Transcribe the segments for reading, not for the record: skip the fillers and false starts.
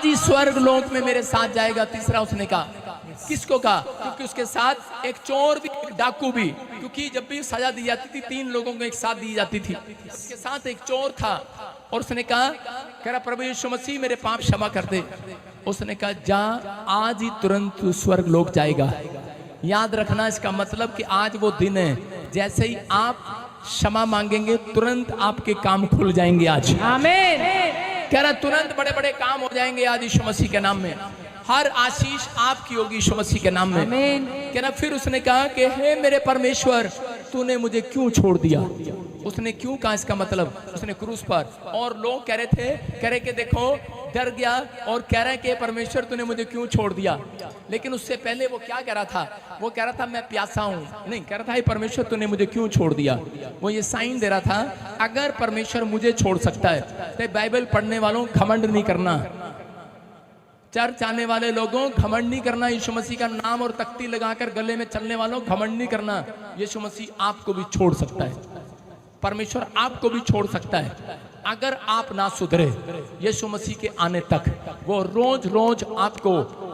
आज ही स्वर्ग लोक में मेरे साथ जाएगा। तीसरा उसने कहा, किसको कहा? क्योंकि उसके साथ एक चोर भी, एक डाकू भी, क्योंकि जब भी सजा दी जाती थी 3 लोगों को एक साथ दी जाती थी, उसके साथ एक चोर था। और उसने कहा, कह रहा प्रभु यीशु मसीह मेरे पाप क्षमा कर दे। उसने कहा जा, आज ही तुरंत तू स्वर्ग लोक जाएगा। याद रखना, इसका मतलब कि आज वो दिन है, जैसे ही आप क्षमा मांगेंगे तुरंत आपके काम खुल जाएंगे। आज आमीन। कह रहा तुरंत बड़े बड़े काम हो जाएंगे आज यीशु मसीह के नाम में। हर आशीष आपकी होगी यीशु मसीह के नाम में। आमीन। कह रहा फिर उसने कहा कि हे मेरे परमेश्वर, तूने मुझे क्यों छोड़ दिया? उसने क्यों कहा, इसका मतलब उसने क्रूस पर, और लोग कह रहे थे, कह रहे कि देखो डर गया और कह रहा है कि परमेश्वर तूने मुझे क्यों छोड़ दिया। लेकिन उससे पहले वो क्या कह रहा था? वो कह रहा था मैं प्यासा हूं। नहीं, कह रहा था हे परमेश्वर तूने मुझे क्यों छोड़ दिया। वो ये साइन दे रहा था, अगर परमेश्वर मुझे छोड़ सकता है तो बाइबल पढ़ने वालों घमंड नहीं करना, चर्च आने वाले लोगों घमंड नहीं करना, यीशु मसीह का नाम और तख्ती लगाकर गले में चलने वालों घमंड नहीं करना। यीशु मसीह आपको भी छोड़ सकता है, परमेश्वर आपको भी छोड़ सकता है अगर आप ना सुधरे। यीशु मसीह के आने तक वो रोज रोज आपको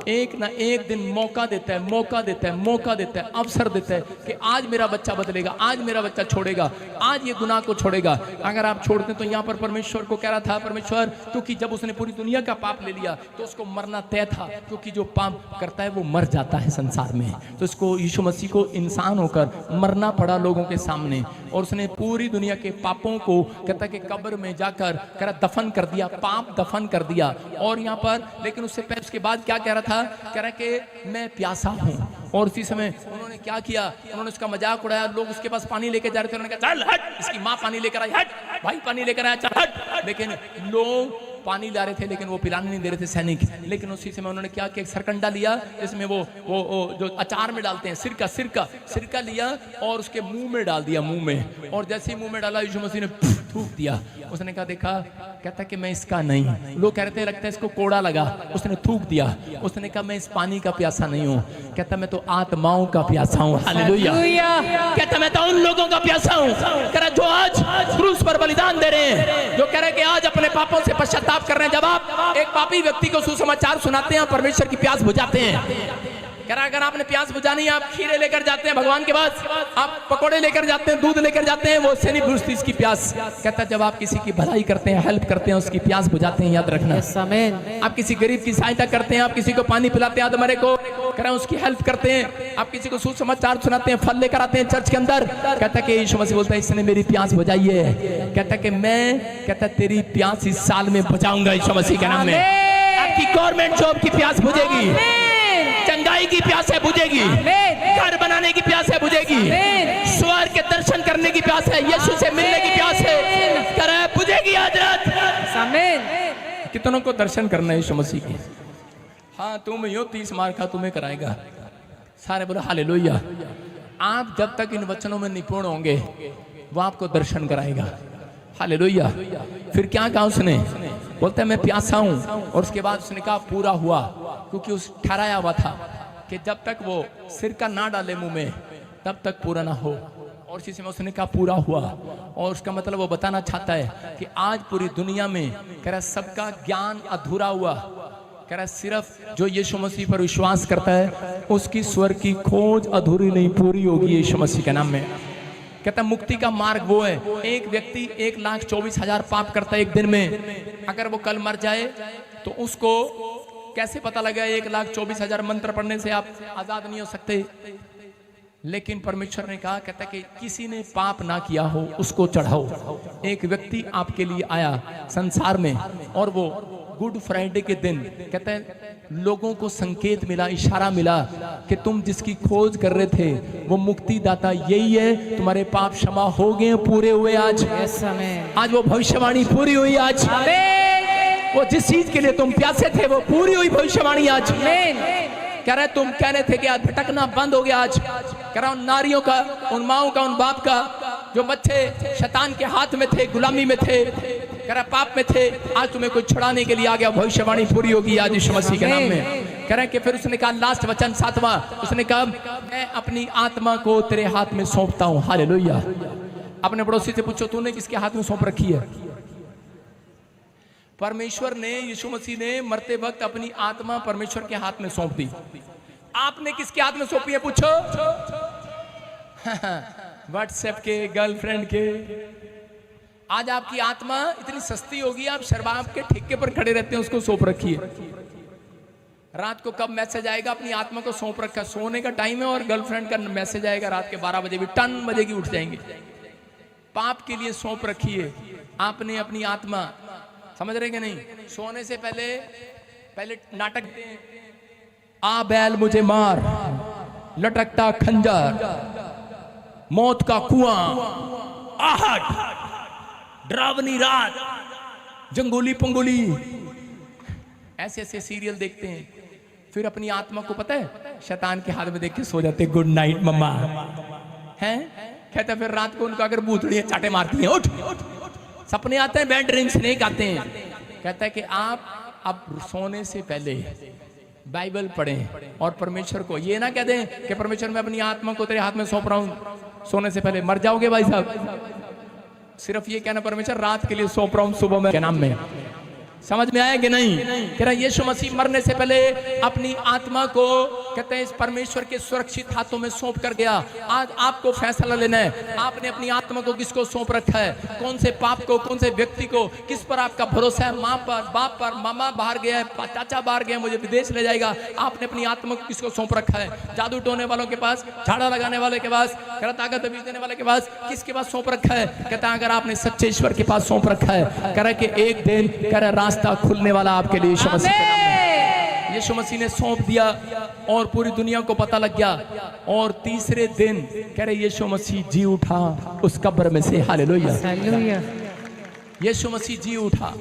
एक ना एक दिन मौका देता है, मौका देता है, मौका देता है, अवसर देता है कि आज मेरा बच्चा बदलेगा, आज मेरा बच्चा छोड़ेगा, आज ये गुनाह को छोड़ेगा। अगर आप छोड़ते तो यहाँ पर परमेश्वर को कह रहा था, परमेश्वर क्योंकि जब उसने पूरी दुनिया का पाप ले लिया तो उसको मरना तय था, क्योंकि जो पाप करता है वो मर जाता है संसार में। तो इसको यीशु मसीह को इंसान होकर मरना पड़ा लोगों के सामने, और उसने पूरी दुनिया के पापों को कहता कि कब्र में जाकर कह रहा दफन कर दिया, पाप दफन कर दिया। और यहाँ पर लेकिन उससे पहले उसके बाद क्या कह रहा था? कह रहा कि मैं प्यासा हूं। और उसी समय उन्होंने क्या किया? उन्होंने उसका मजाक उड़ाया। लोग उसके पास पानी लेके जा रहे थे, उन्होंने कहा चल हट, इसकी माँ पानी लेकर आई, हट भाई पानी लेकर आया, चल हट। लेकिन लोग पानी ला रहे थे लेकिन वो पिलाने नहीं दे रहे थे सैनिक। लेकिन उसी समय उन्होंने क्या किया? सरकंडा लिया, इसमें वो जो अचार में डालते हैं सिरका, सिरका लिया और उसके मुंह में डाल दिया, मुंह में। और जैसे ही मुंह में डाला यीशु मसीह ने थूक दिया। उसने कहा देखा, कहता कि मैं इसका नहीं। लोग कह रहे थे लगता है इसको कोड़ा लगा, उसने थूक दिया। उसने कहा मैं इस पानी का प्यासा नहीं हूँ, कहता मैं तो आत्माओं का प्यासा हूँ। हालेलुया। कहता मैं तो उन लोगों का प्यासा हूँ, कह रहा जो आज क्रूस पर बलिदान दे रहे हैं, जो कह रहे कि आज अपने पापों से पश्चाताप कर रहे हैं। जब आप एक पापी व्यक्ति को सुसमाचार सुनाते हैं, परमेश्वर की प्यास बुझाते हैं। कह रहा अगर आपने प्यास बुझानी है, आप खीरे लेकर जाते हैं भगवान के पास, आप पकोड़े लेकर जाते हैं, दूध लेकर जाते हैं, वो से नहीं बुझती इसकी प्यास। कहता जब आप किसी की भलाई करते हैं, हेल्प करते हैं, उसकी प्यास बुझाते हैं। याद रखना, आप किसी गरीब की सहायता करते हैं, आप किसी को पानी पिलाते हैं, आदमरे को कह रहा उसकी हेल्प करते हैं, आप किसी को सुसमाचार सुनाते हैं, फल लेकर आते हैं चर्च के अंदर। कहता कि यीशु मसीह बोलता है इसने मेरी प्यास बुझाई है। कहता कि मैं, कहता तेरी प्यास इस साल में बुझाऊंगा यीशु मसीह के नाम में। आपकी गवर्नमेंट जॉब की प्यास बुझेगी, चंगाई की प्यास है बुझेगी, घर बनाने की प्यास है बुझेगी, स्वर्ग के दर्शन करने की प्यास है, यीशु से मिलने की प्यास है, करे बुझेगी आज रात। आमीन। कितनों को दर्शन करना है यीशु मसीह की? हाँ तुम यो 30 मार खा तुम्हें कराएगा। सारे बोलो हालेलुया। आप जब तक इन वचनों में निपुण होंगे वो आपको दर्शन कराएगा। हालेलुया। फिर क्या कहा उसने? बोलता है मैं प्यासा हूं। और उसके बाद उसने कहा पूरा हुआ, क्योंकि उस ठहराया हुआ था कि जब तक वो सिरका ना डाले मुंह में तब तक पूरा ना हो। और इसी समय उसने कहा पूरा हुआ। और उसका मतलब वो बताना चाहता है कि आज पूरी दुनिया में कह रहा सबका ज्ञान अधूरा हुआ। कह रहा सिर्फ जो यीशु मसीह पर विश्वास करता है उसकी स्वर्ग की खोज अधूरी नहीं, पूरी होगी यीशु मसीह के नाम में। कहता मुक्ति का मार्ग वो है, एक व्यक्ति 1,24,000 पाप करता है एक दिन में, अगर वो कल मर जाए तो उसको कैसे पता लगा? 1,24,000 मंत्र पढ़ने से आप आजाद नहीं हो सकते। लेकिन परमेश्वर ने कहा, कहता कि किसी ने पाप ना किया हो उसको चढ़ाओ। एक व्यक्ति आपके लिए आया संसार में, और वो गुड फ्राइडे के दिन कहते हैं लोगों को संकेत मिला, इशारा मिला कि तुम जिसकी खोज कर रहे थे वो मुक्तिदाता यही है, तुम्हारे पाप क्षमा हो गए, पूरे हुए आज। आज वो भविष्यवाणी पूरी हुई आज। वो जिस चीज के लिए तुम प्यासे थे वो पूरी हुई भविष्यवाणी आज। कह रहे तुम कह रहे थे कि आज भटकना बंद हो गया आज। कह रहा उन नारियों का, उन माओं का, उन बाप का जो बच्चे शैतान के हाथ में थे, गुलामी में थे, कह रहा पाप में थे, आज तुम्हें कोई छुड़ाने के लिए आ गया। भविष्यवाणी पूरी होगी आज यीशु मसीह के नाम में। कह रहे कि फिर उसने कहा लास्ट वचन 7वां, उसने कहा मैं अपनी आत्मा को तेरे हाथ में सौंपता हूं। हालेलुया। अपने पड़ोसी से पूछो तूने किसके हाथ में सौंप रखी है? परमेश्वर ने, यीशु मसीह ने मरते वक्त अपनी आत्मा परमेश्वर के हाथ में सौंप दी। आपने किसके हाथ में सौंपी है पूछो? व्हाट्सएप के, गर्लफ्रेंड के। आज आपकी आत्मा इतनी सस्ती होगी, आप शराब के ठेके पर खड़े रहते हैं, उसको सौंप रखिए। रात को कब मैसेज आएगा, अपनी आत्मा को सौंप रखा। सोने का टाइम है और गर्लफ्रेंड का मैसेज आएगा रात के 12 बजे भी, टन बजेगी, उठ जाएंगे। पाप के लिए सौंप रखिए आपने अपनी आत्मा, समझ रहे कि नहीं? सोने से पहले नाटक, आ बैल मुझे मार, लटकता खंजर, मौत का कुआं, आहट, डरावनी रात, जंगोली पंगोली, ऐसे ऐसे सीरियल देखते हैं। फिर अपनी आत्मा को पता है शैतान के हाथ में देख के सो जाते, गुड नाइट मम्मा, हैं? कहते फिर रात को उनको अगर बूथड़ियां चाटे मारती हैं, उठ। सपने आते हैं, बैड ड्रीम्स नहीं आते हैं। कहता है कि आप अब सोने से पहले बाइबल पढ़ें और परमेश्वर को ये ना कह दें कि परमेश्वर मैं अपनी आत्मा को तेरे हाथ में सौंप रहा हूं, सोने से पहले मर जाओगे भाई साहब। सिर्फ ये कहना परमेश्वर रात के लिए सौंप रहा हूं सुबह में, क्या नाम में। समझ में आया कि नहीं? कह रहा यीशु मसीह मरने से पहले अपनी आत्मा को, कहते हैं, इस परमेश्वर के सुरक्षित हाथों में सौंप कर गया। आज आपको फैसला लेना है, आपने अपनी आत्मा को किसको सौंप रखा है? कौन से पाप को, कौन से व्यक्ति को, किस पर आपका भरोसा है? माँ पर, बाप पर, मामा बाहर गया है, चाचा बाहर गया, मुझे विदेश ले जाएगा। आपने अपनी आत्मा को किसको सौंप रखा है? जादू टोने वालों के पास, झाड़ा लगाने वाले के पास, ताकत अभी देने वाले के पास, किसके पास सौंप रखा है? कहता है अगर आपने सच्चे ईश्वर के पास सौंप रखा है, कह रहा कि एक दिन, कह रहा रास्ता खुलने वाला आपके लिए यीशु मसीह के नाम में। यीशु मसीह ने सौंप दिया और पूरी दुनिया को पता लग गया। और तीसरे दिन कह रहे यीशु मसीह जी उठा उस कब्र में से। Hallelujah, hallelujah. यीशु मसीह जी उठा।